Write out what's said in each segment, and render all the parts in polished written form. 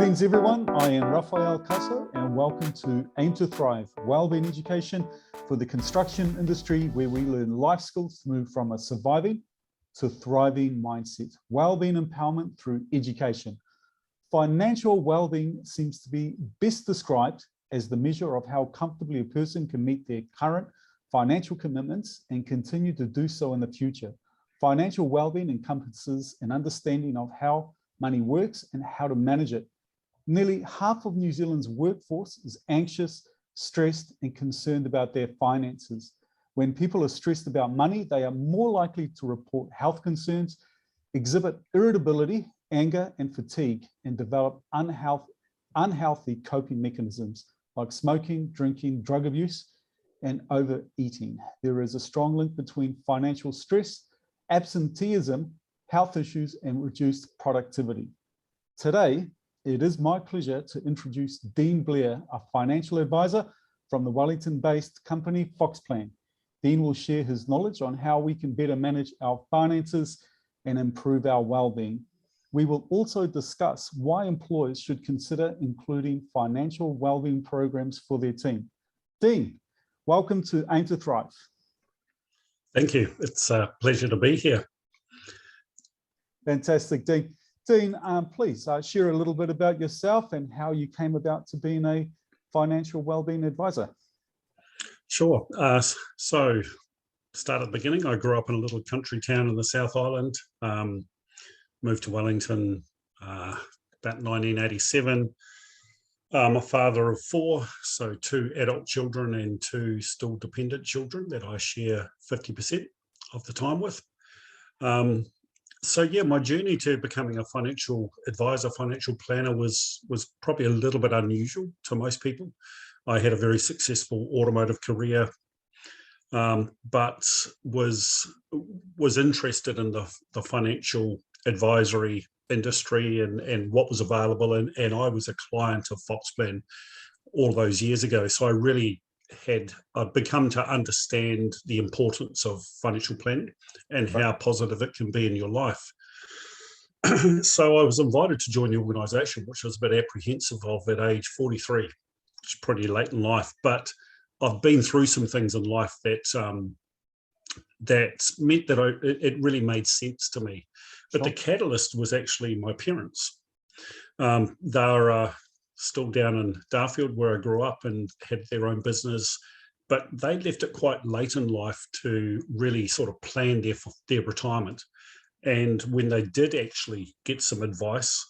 Greetings everyone, I am Rafael Caso and welcome to Aim to Thrive, Wellbeing Education for the construction industry, where we learn life skills to move from a surviving to thriving mindset. Wellbeing empowerment through education. Financial well-being seems to be best described as the measure of how comfortably a person can meet their current financial commitments and continue to do so in the future. Financial well-being encompasses an understanding of how money works and how to manage it. Nearly half of New Zealand's workforce is anxious, stressed, and concerned about their finances. When people are stressed about money, they are more likely to report health concerns, exhibit irritability, anger, and fatigue, and develop unhealthy coping mechanisms like smoking, drinking, drug abuse, and overeating. There is a strong link between financial stress, absenteeism, health issues, and reduced productivity. Today, it is my pleasure to introduce Dean Blair, a financial advisor from the Wellington-based company Foxplan. Dean will share his knowledge on how we can better manage our finances and improve our well-being. We will also discuss why employers should consider including financial well-being programs for their team. Dean, welcome to Aim to Thrive. Thank you. It's a pleasure to be here. Fantastic, Dean. Dean, please share a little bit about yourself and how you came about to being a financial wellbeing advisor. Sure. So, start at the beginning. I grew up in a little country town in the South Island, moved to Wellington about 1987. I'm a father of four, so 2 adult children and 2 still dependent children that I share 50% of the time with. So yeah, my journey to becoming a financial advisor, financial planner was probably a little bit unusual to most people. I had a very successful automotive career, but was interested in the financial advisory industry and what was available. And I was a client of Foxplan all those years ago. So I really I've become to understand the importance of financial planning and how positive it can be in your life. So I was invited to join the organisation, which I was a bit apprehensive of at age 43, which is pretty late in life. But I've been through some things in life that meant that it really made sense to me. But the catalyst was actually my parents. They're still down in Darfield where I grew up and had their own business, but they left it quite late in life to really sort of plan their retirement. And when they did actually get some advice,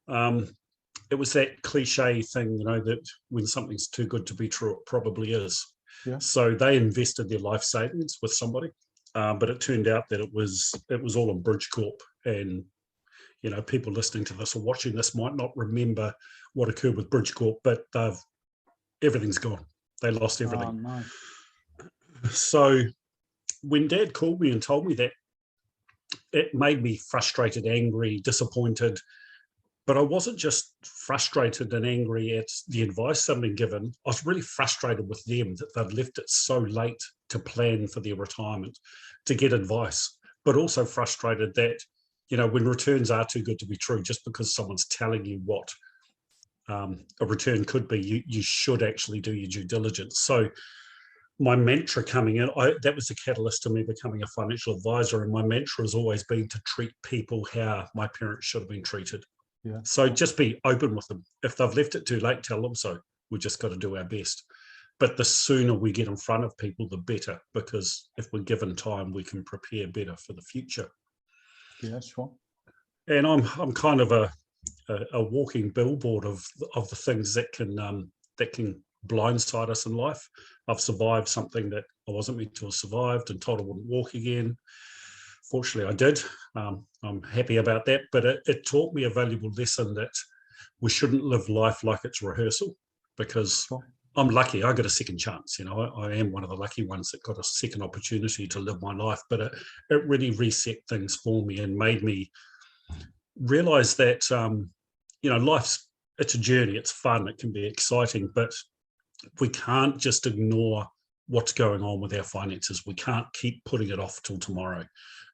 it was that cliche thing, that when something's too good to be true, it probably is. Yeah. So they invested their life savings with somebody, but it turned out that it was all in Bridgecorp. And people listening to this or watching this might not remember what occurred with Bridgecorp, but everything's gone. They lost everything. Oh, no. So when Dad called me and told me that, it made me frustrated, angry, disappointed. But I wasn't just frustrated and angry at the advice they'd been given. I was really frustrated with them that they'd left it so late to plan for their retirement, to get advice, but also frustrated that when returns are too good to be true, just because someone's telling you what a return could be, you should actually do your due diligence. So my mantra coming in, that was the catalyst to me becoming a financial advisor. And my mantra has always been to treat people how my parents should have been treated. Yeah. So just be open with them. If they've left it too late, tell them so. We just got to do our best. But the sooner we get in front of people, the better, because if we're given time, we can prepare better for the future. Yeah, sure. And I'm kind of a walking billboard of the things that can blindside us in life. I've survived something that I wasn't meant to have survived and told I wouldn't walk again. Fortunately, I did. I'm happy about that, but it taught me a valuable lesson that we shouldn't live life like it's rehearsal, because I'm lucky. I got a second chance. I am one of the lucky ones that got a second opportunity to live my life, but it really reset things for me and made me realize that, it's a journey. It's fun. It can be exciting, but we can't just ignore what's going on with our finances. We can't keep putting it off till tomorrow,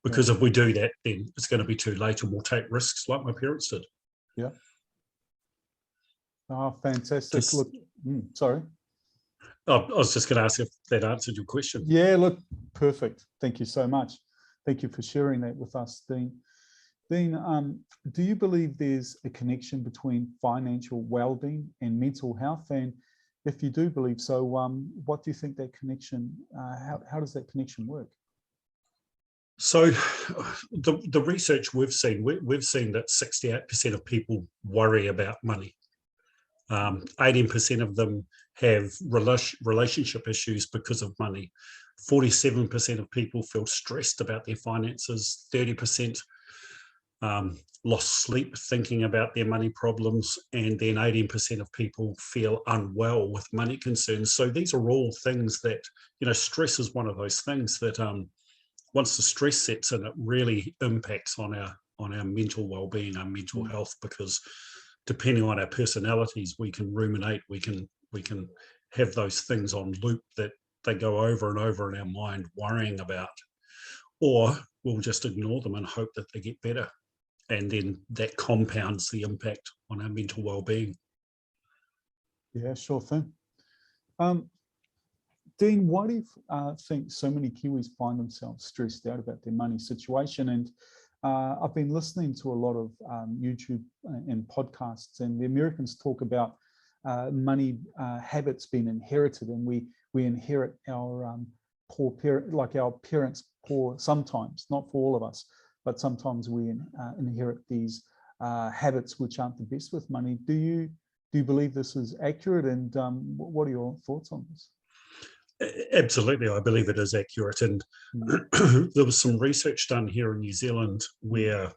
because if we do that, then it's going to be too late and we'll take risks like my parents did. Yeah. Oh, fantastic. Just, Look, sorry. I was just going to ask if that answered your question. Yeah, look, perfect. Thank you so much. Thank you for sharing that with us, Dean. Dean, do you believe there's a connection between financial well-being and mental health? And if you do believe so, what do you think that connection, how does that connection work? So the research we've seen that 68% of people worry about money. 18% of them have relationship issues because of money. 47% of people feel stressed about their finances. 30% lost sleep thinking about their money problems, and then 18% of people feel unwell with money concerns. So these are all things that, stress is one of those things that once the stress sets in, it really impacts on our mental well-being, our mental health, because depending on our personalities, we can ruminate, we can have those things on loop that they go over and over in our mind worrying about, or we'll just ignore them and hope that they get better. And then that compounds the impact on our mental well-being. Yeah, sure thing. Dean, why do you think so many Kiwis find themselves stressed out about their money situation? And I've been listening to a lot of YouTube and podcasts, and the Americans talk about money habits being inherited, and we inherit our poor parent, like our parents poor sometimes, not for all of us, but sometimes we inherit these habits which aren't the best with money. Do you believe this is accurate, and what are your thoughts on this? Absolutely, I believe it is accurate. And there was some research done here in New Zealand where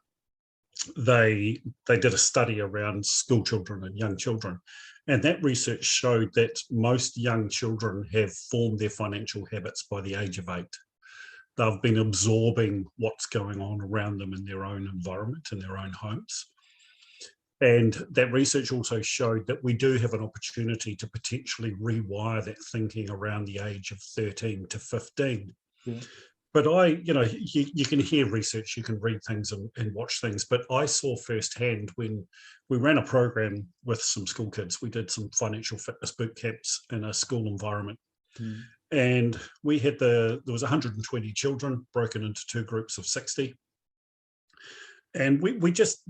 they did a study around school children and young children. And that research showed that most young children have formed their financial habits by the age of 8. They've been absorbing what's going on around them in their own environment, in their own homes. And that research also showed that we do have an opportunity to potentially rewire that thinking around the age of 13 to 15. Yeah. But you can hear research, you can read things and watch things, but I saw firsthand when we ran a program with some school kids. We did some financial fitness boot camps in a school environment. And we had there was 120 children broken into 2 groups of 60. And we just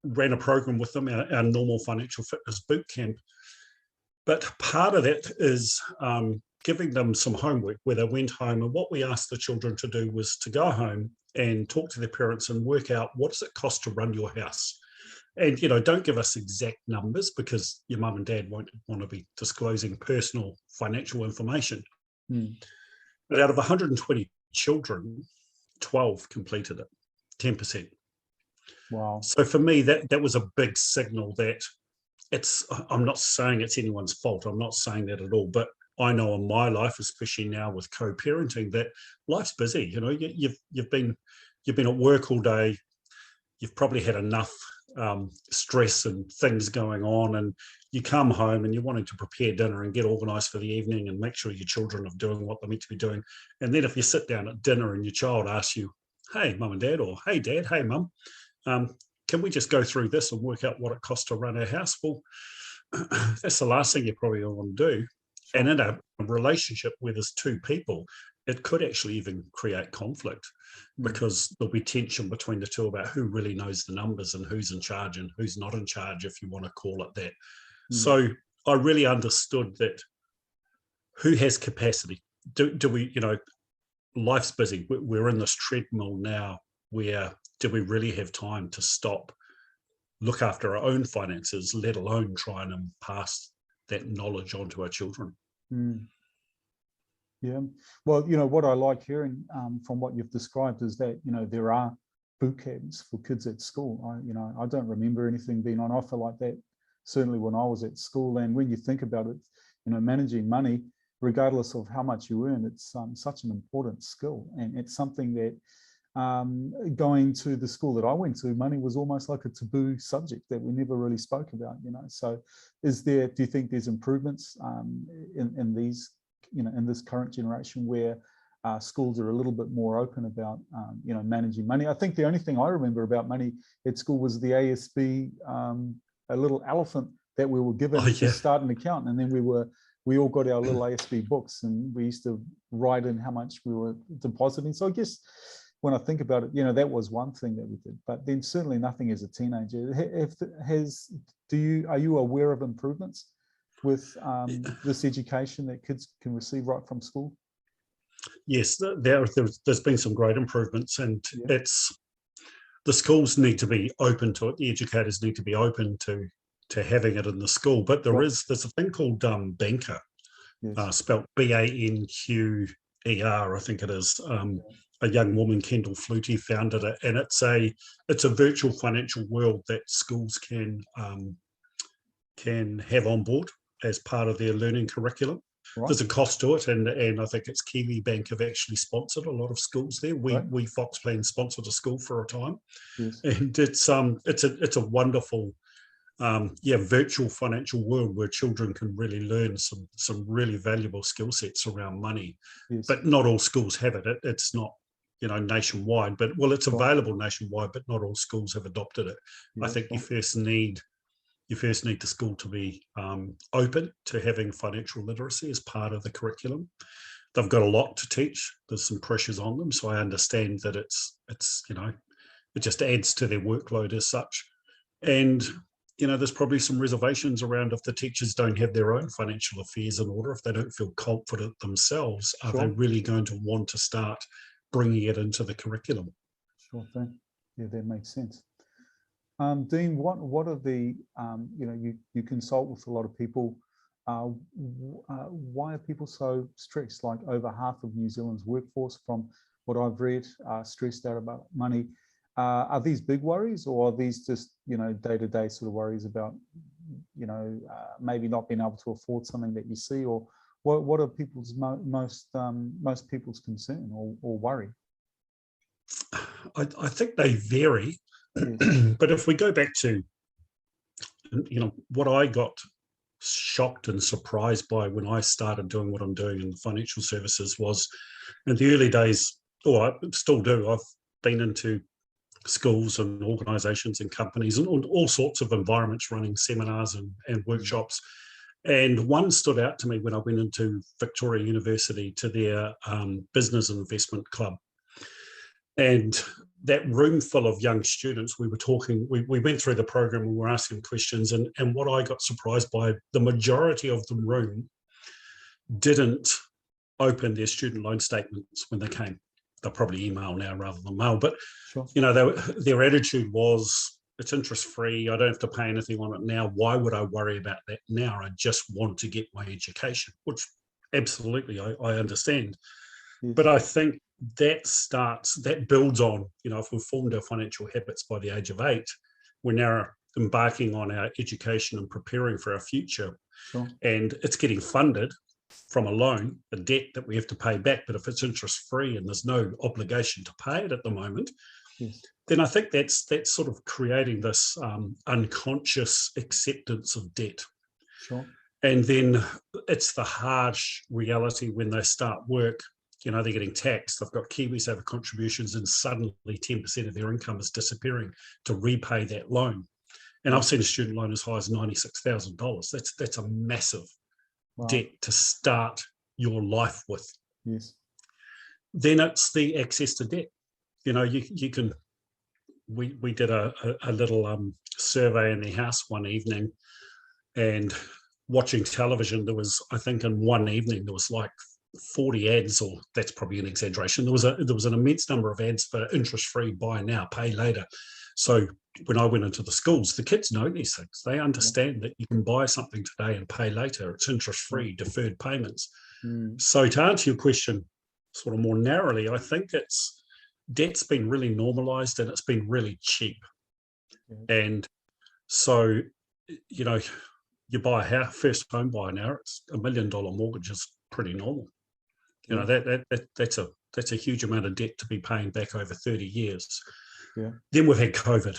ran a program with them, our normal financial fitness boot camp. But part of that is giving them some homework where they went home, and what we asked the children to do was to go home and talk to their parents and work out what does it cost to run your house. And, don't give us exact numbers because your mum and dad won't want to be disclosing personal financial information. But out of 120 children, 12 completed it, 10%. Wow. So for me, that was a big signal that I'm not saying it's anyone's fault. I'm not saying that at all. But I know in my life, especially now with co-parenting, that life's busy. You've been at work all day. You've probably had enough stress and things going on, and you come home and you're wanting to prepare dinner and get organised for the evening and make sure your children are doing what they're meant to be doing. And then if you sit down at dinner and your child asks you, "Hey, mum and dad," or "Hey, dad, hey, mum, can we just go through this and work out what it costs to run our house?" Well, that's the last thing you probably want to do. Sure. And in a relationship where there's 2 people, it could actually even create conflict because there'll be tension between the 2 about who really knows the numbers and who's in charge and who's not in charge, if you want to call it that. So I really understood that who has capacity. Do we, life's busy. We're in this treadmill now where do we really have time to stop, look after our own finances, let alone try and pass that knowledge onto our children? Yeah. Well, what I like hearing from what you've described is that, there are boot camps for kids at school. I don't remember anything being on offer like that, certainly when I was at school. And when you think about it, managing money, regardless of how much you earn, it's such an important skill. And it's something that going to the school that I went to, money was almost like a taboo subject that we never really spoke about, So do you think there's improvements in these, in this current generation where schools are a little bit more open about, managing money? I think the only thing I remember about money at school was the ASB, a little elephant that we were given Oh, to yeah. start an account, and then we all got our little ASB books, and we used to write in how much we were depositing. So I guess when I think about it, that was one thing that we did. But then certainly nothing as a teenager. Are you aware of improvements with this education that kids can receive right from school? Yes, there's been some great improvements, and Yeah. the schools need to be open to it. The educators need to be open to having it in the school. But there's a thing called Banker, Yes. spelt BANQER, I think it is. A young woman, Kendall Flutie, founded it, and it's a virtual financial world that schools can have on board as part of their learning curriculum. Right. There's a cost to it, and I think it's Kiwi Bank have actually sponsored a lot of schools there. We Fox Plan sponsored a school for a time, yes. and it's a wonderful virtual financial world where children can really learn some really valuable skill sets around money. Yes. But not all schools have it. It's not nationwide, but it's available nationwide, but not all schools have adopted it. I think you first need the school to be open to having financial literacy as part of the curriculum. They've got a lot to teach. There's some pressures on them, so I understand that it's it just adds to their workload as such. And there's probably some reservations around if the teachers don't have their own financial affairs in order, if they don't feel confident themselves, are they really going to want to start bringing it into the curriculum? Sure thing. Yeah, that makes sense. Dean, what are the, you consult with a lot of people. Why are people so stressed? Like over half of New Zealand's workforce, from what I've read, are stressed out about money. Are these big worries, or are these just, day-to-day sort of worries about, maybe not being able to afford something that you see, or what are people's most people's concern or worry? I think they vary. Yes. But if we go back to, what I got shocked and surprised by when I started doing what I'm doing in the financial services was, in the early days, or I still do, I've been into schools and organisations and companies and all sorts of environments running seminars and workshops. And one stood out to me when I went into Victoria University to their business and investment club. And that room full of young students, we were talking, we went through the program and we were asking questions. And what I got surprised by, the majority of the room didn't open their student loan statements when they came. They'll probably email now rather than mail. But, their attitude was, it's interest-free. I don't have to pay anything on it now. Why would I worry about that now? I just want to get my education, which absolutely I understand. Yes. But I think that builds on, if we've formed our financial habits by the age of 8, we're now embarking on our education and preparing for our future. Sure. And it's getting funded from a loan, a debt that we have to pay back. But if it's interest-free and there's no obligation to pay it at the moment, yes, then I think that's sort of creating this unconscious acceptance of debt. Sure. And then it's the harsh reality when they start work. They're getting taxed. They've got KiwiSaver contributions, and suddenly 10% of their income is disappearing to repay that loan. And I've seen a student loan as high as $96,000. That's a massive debt to start your life with. Yes. Then it's the access to debt. You can. We did a little survey in the house one evening, and watching television, there was, I think, in one evening there was like 40 ads, or that's probably an exaggeration. There was an immense number of ads for interest-free, buy now, pay later. So when I went into the schools, the kids know these things. They understand that you can buy something today and pay later. It's interest-free, deferred payments. So to answer your question sort of more narrowly, I think debt's been really normalized and it's been really cheap. And so, you buy a house, first home buyer now, it's $1 million mortgage is pretty normal. That's a huge amount of debt to be paying back over 30 years. Yeah. Then we've had COVID.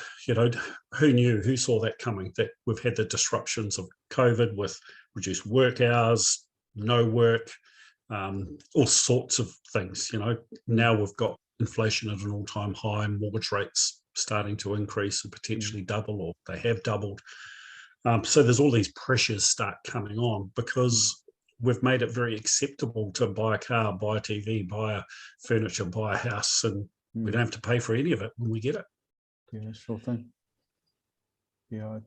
Who knew? Who saw that coming? That we've had the disruptions of COVID with reduced work hours, no work, all sorts of things. Now we've got inflation at an all-time high, mortgage rates starting to increase and potentially double, or they have doubled. So there's all these pressures start coming on because we've made it very acceptable to buy a car, buy a TV, buy a furniture, buy a house, and we don't have to pay for any of it when we get it. Yeah, sure thing. Yeah,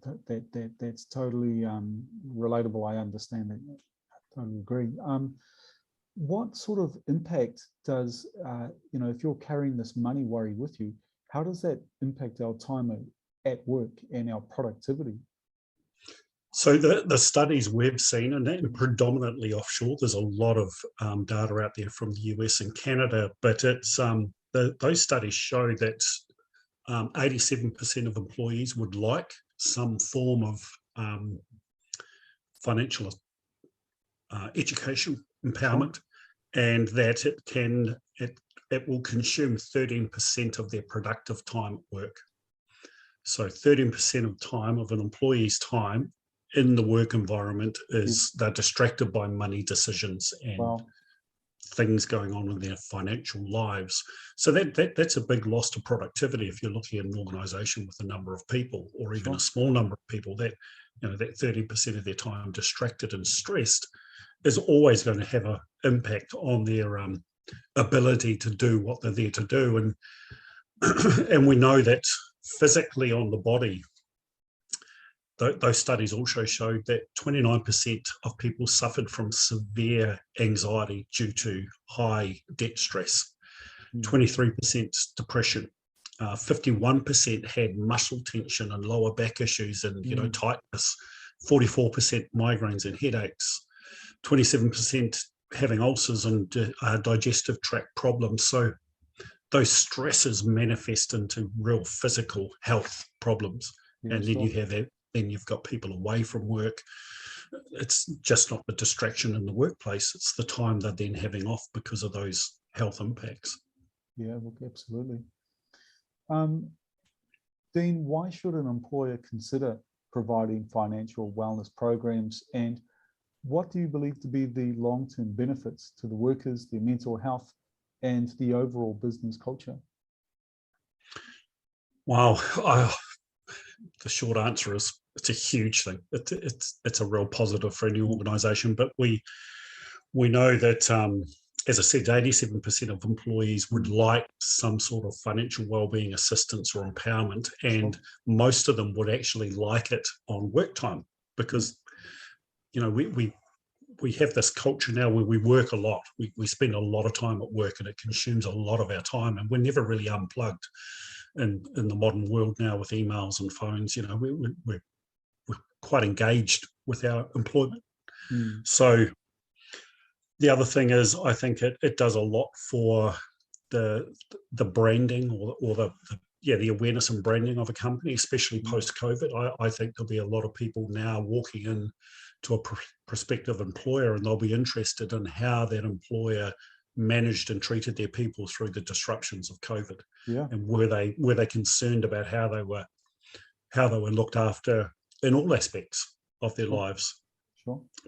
that's totally relatable. I understand that. I totally agree. What sort of impact does, if you're carrying this money worry with you, how does that impact our time at work and our productivity? So the studies we've seen, and predominantly offshore, there's a lot of data out there from the US and Canada, but it's those studies show that 87% of employees would like some form of financial education empowerment, and that it will consume 13% of their productive time at work. So 13% of time of an employee's time in the work environment is they're distracted by money decisions and things going on in their financial lives. So that's a big loss to productivity if you're looking at an organization with a number of people, or even a small number of people. That that 30% of their time distracted and stressed is always going to have an impact on their ability to do what they're there to do. And we know that physically on the body, those studies also showed that 29% of people suffered from severe anxiety due to high debt stress, 23% depression, 51% had muscle tension and lower back issues and tightness, 44% migraines and headaches, 27% having ulcers and digestive tract problems. So those stresses manifest into real physical health problems. And then you've got people away from work. It's just not the distraction in the workplace, it's the time they're then having off because of those health impacts. Yeah, look, absolutely. Dean, why should an employer consider providing financial wellness programs, and what do you believe to be the long-term benefits to the workers, their mental health, and the overall business culture? Wow. The short answer is it's a huge thing. It's a real positive for any organisation, but we know that, as I said, 87% of employees would like some sort of financial wellbeing assistance or empowerment, and most of them would actually like it on work time because, we have this culture now where we work a lot. We spend a lot of time at work, and it consumes a lot of our time, and we're never really unplugged. In the modern world now with emails and phones, we're quite engaged with our employment. So the other thing is, I think it does a lot for the branding or the awareness and branding of a company, especially post-COVID. I think there'll be a lot of people now walking in to a prospective employer, and they'll be interested in how that employer managed and treated their people through the disruptions of COVID. And were they concerned about how they were looked after in all aspects of their lives.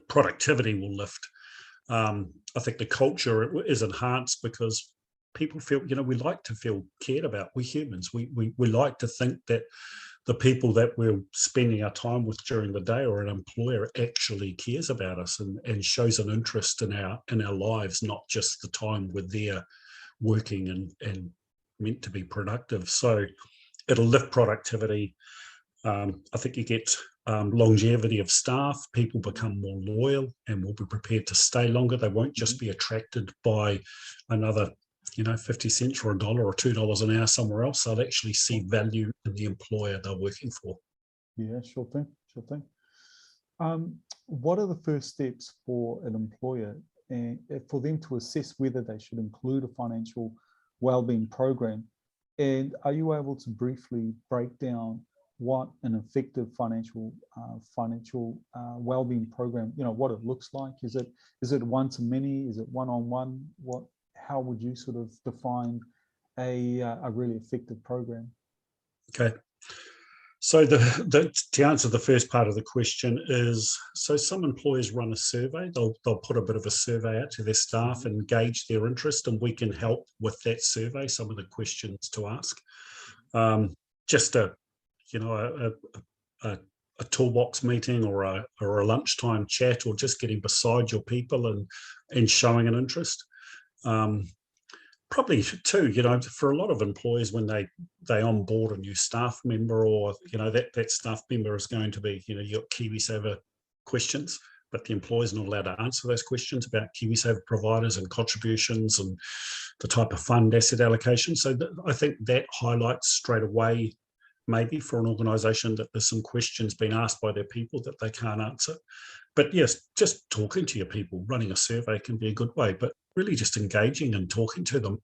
Productivity will lift. I think the culture is enhanced because people feel, we like to feel cared about. We're humans. We like to think that the people that we're spending our time with during the day, or an employer, actually cares about us and shows an interest in our lives, not just the time we're there working and meant to be productive. So it'll lift productivity. I think you get longevity of staff. People become more loyal and will be prepared to stay longer. They won't just be attracted by another 50 cents or $1 or $2 an hour somewhere else. They'll actually see value in the employer they're working for. Yeah, sure thing. What are the first steps for an employer and for them to assess whether they should include a financial wellbeing program? And are you able to briefly break down what an effective financial wellbeing program, what it looks like? Is it one to many? Is it one-on-one? How would you sort of define a really effective program? Okay. So to answer the first part of the question is, so some employers run a survey. They'll put a bit of a survey out to their staff and gauge their interest, and we can help with that survey, some of the questions to ask. Just a toolbox meeting or a lunchtime chat, or just getting beside your people and showing an interest. Probably too, for a lot of employees, when they onboard a new staff member, or that staff member is going to be, your KiwiSaver questions, but the employer's not allowed to answer those questions about KiwiSaver providers and contributions and the type of fund asset allocation. So I think that highlights straight away, maybe for an organisation, that there's some questions being asked by their people that they can't answer. But yes, just talking to your people, running a survey can be a good way, but really just engaging and talking to them.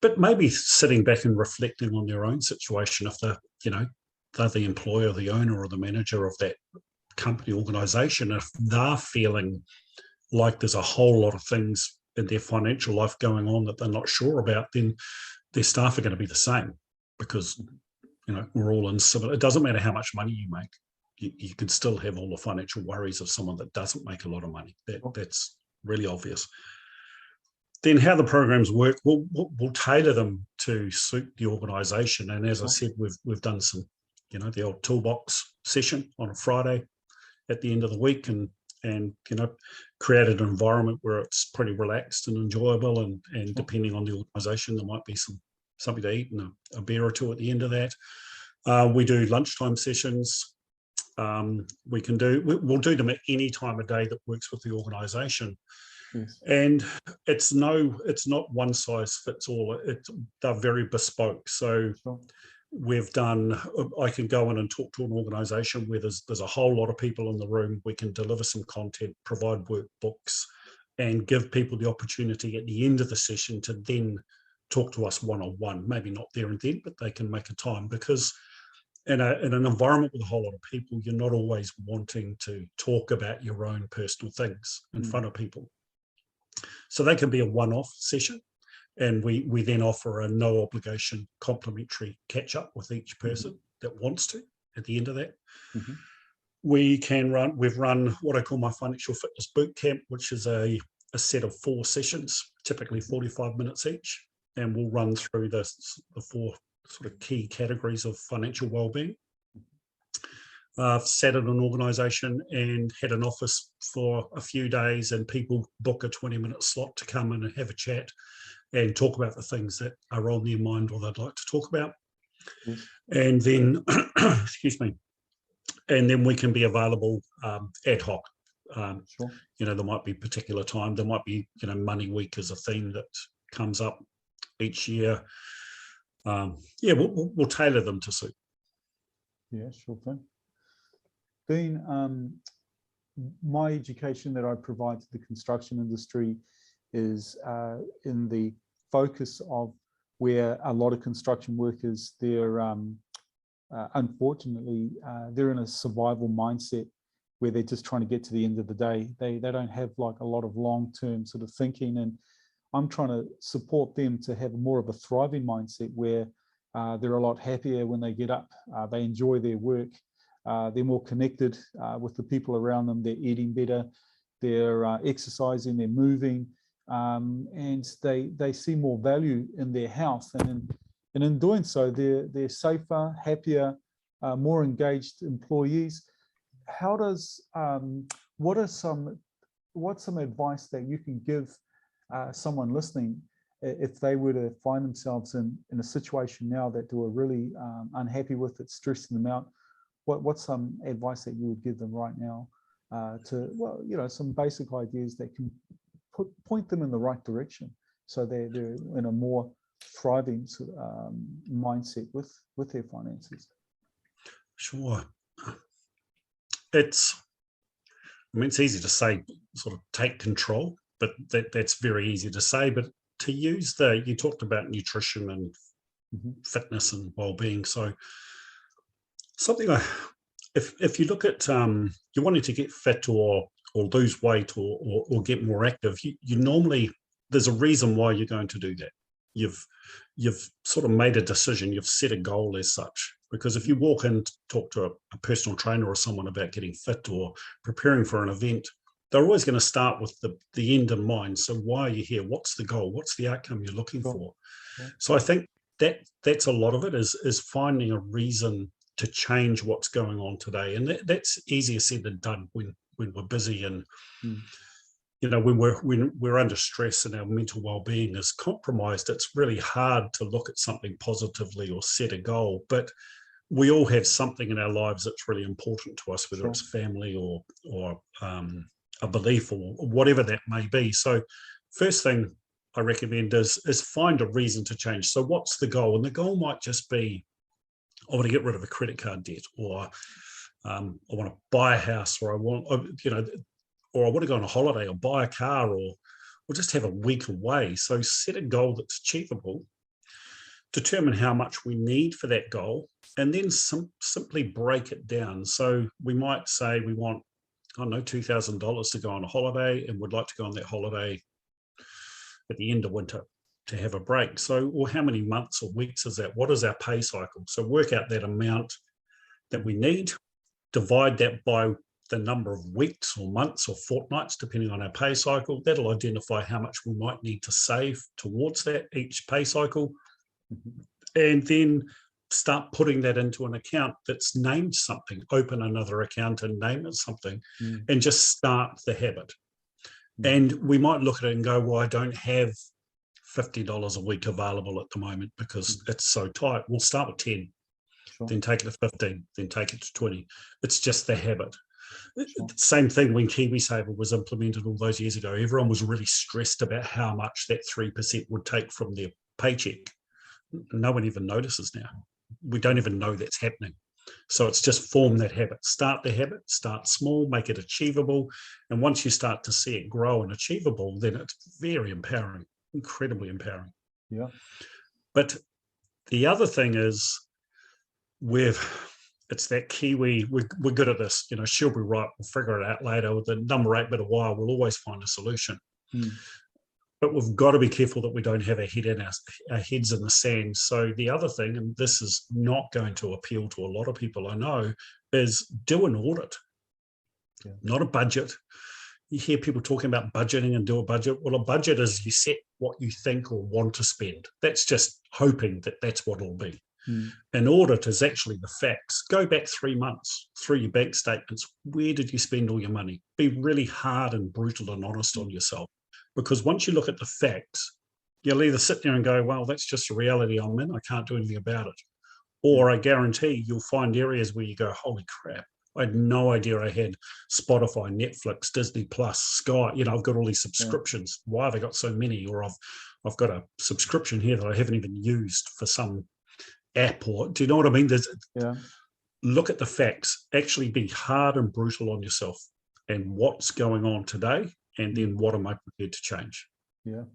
But maybe sitting back and reflecting on their own situation, if they're the employer, the owner, or the manager of that company organisation, if they're feeling like there's a whole lot of things in their financial life going on that they're not sure about, then their staff are going to be the same, because we're all in similar. It doesn't matter how much money you make. You can still have all the financial worries of someone that doesn't make a lot of money. That's really obvious. Then how the programs work, we'll tailor them to suit the organisation. And as I said, we've done some, the old toolbox session on a Friday at the end of the week, and created an environment where it's pretty relaxed and enjoyable. And depending on the organisation, there might be something to eat and a beer or two at the end of that. We do lunchtime sessions. We'll do them at any time of day that works with the organisation. Yes. And it's not one size fits all. They're very bespoke. So we've done, I can go in and talk to an organisation where there's a whole lot of people in the room. We can deliver some content, provide workbooks, and give people the opportunity at the end of the session to then talk to us one-on-one. Maybe not there and then, but they can make a time, because in an environment with a whole lot of people, you're not always wanting to talk about your own personal things in front of people. So they can be a one-off session, and we then offer a no obligation complimentary catch-up with each person that wants to at the end of that. We've run what I call my financial fitness boot camp, which is a set of 4 sessions, typically 45 minutes each, and we'll run through the 4 sort of key categories of financial wellbeing. I've sat at an organisation and had an office for a few days, and people book a 20-minute slot to come in and have a chat and talk about the things that are on their mind or they'd like to talk about. And then, excuse me, and then we can be available ad hoc. There might be particular time. There might be, Money Week is a theme that comes up each year. We'll tailor them to suit. Yeah, sure thing. Dean, my education that I provide to the construction industry is in the focus of where a lot of construction workers, they're unfortunately, they're in a survival mindset where they're just trying to get to the end of the day. They don't have like a lot of long-term sort of thinking, and I'm trying to support them to have more of a thriving mindset where they're a lot happier when they get up, they enjoy their work, they're more connected with the people around them, they're eating better, they're exercising, they're moving, and they see more value in their health, and in doing so, they're safer, happier, more engaged employees. What's some advice that you can give someone listening if they were to find themselves in a situation now that they were really unhappy with, it stressing them out? What's some advice that you would give them right now some basic ideas that can point them in the right direction so they're in a more thriving mindset with their finances? Sure. It's easy to say, sort of take control, but that's very easy to say. But to use you talked about nutrition and fitness and well-being. So something if you look at you're wanting to get fit or lose weight or get more active, you normally, there's a reason why you're going to do that. You've sort of made a decision, you've set a goal as such. Because if you walk in to talk to a personal trainer or someone about getting fit or preparing for an event, they're always going to start with the end in mind. So why are you here? What's the goal? What's the outcome you're looking for? Yeah. So I think that's a lot of it is finding a reason to change what's going on today. And that's easier said than done when we're busy and when we're under stress and our mental well-being is compromised. It's really hard to look at something positively or set a goal. But we all have something in our lives that's really important to us, whether it's family or a belief or whatever that may be. So first thing I recommend is find a reason to change. So what's the goal? And the goal might just be, I want to get rid of a credit card debt, or I want to buy a house, or I want to go on a holiday or buy a car, or just have a week away. So set a goal that's achievable, determine how much we need for that goal, and then simply break it down. So we might say we want, $2,000 to go on a holiday, and would like to go on that holiday at the end of winter to have a break. So, or how many months or weeks is that? What is our pay cycle? So work out that amount that we need, divide that by the number of weeks or months or fortnights, depending on our pay cycle. That'll identify how much we might need to save towards that each pay cycle. And then start putting that into an account that's named something. Open another account and name it something, and just start the habit. And we might look at it and go, well, I don't have $50 a week available at the moment because it's so tight. We'll start with 10, then take it to 15, then take it to 20. It's just the habit. Same thing when KiwiSaver was implemented all those years ago. Everyone was really stressed about how much that 3% would take from their paycheck. No one even notices now. We don't even know that's happening. So it's just form that habit. Start the habit, start small, make it achievable. And once you start to see it grow and achievable, then it's very empowering, incredibly empowering. Yeah. But the other thing is it's that Kiwi, we're good at this, she'll be right, we'll figure it out later. With the number 8 bit of wire, we'll always find a solution. But we've got to be careful that we don't have our heads in the sand. So the other thing, and this is not going to appeal to a lot of people I know, is do an audit, not a budget. You hear people talking about budgeting and do a budget. Well, a budget is you set what you think or want to spend. That's just hoping that that's what it'll be. An audit is actually the facts. Go back 3 months through your bank statements. Where did you spend all your money? Be really hard and brutal and honest on yourself. Because once you look at the facts, you'll either sit there and go, well, that's just a reality I'm in. I can't do anything about it. Or I guarantee you'll find areas where you go, holy crap, I had no idea I had Spotify, Netflix, Disney Plus, Sky. I've got all these subscriptions. Why have I got so many? Or I've got a subscription here that I haven't even used for some app. Or do you know what I mean? Look at the facts. Actually be hard and brutal on yourself and what's going on today. And then what am I prepared to change? Yeah,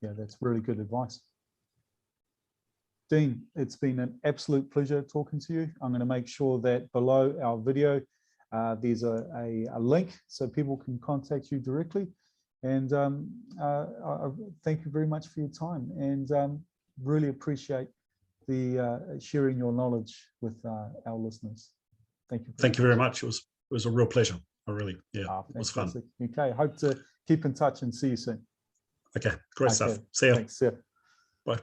that's really good advice. Dean, it's been an absolute pleasure talking to you. I'm going to make sure that below our video, there's a link so people can contact you directly. And I thank you very much for your time, and really appreciate the sharing your knowledge with our listeners. Thank you. Thank you very much. It was a real pleasure. It was fun. Okay, hope to keep in touch and see you soon. Okay, great stuff. See you. Thanks. See ya. Bye.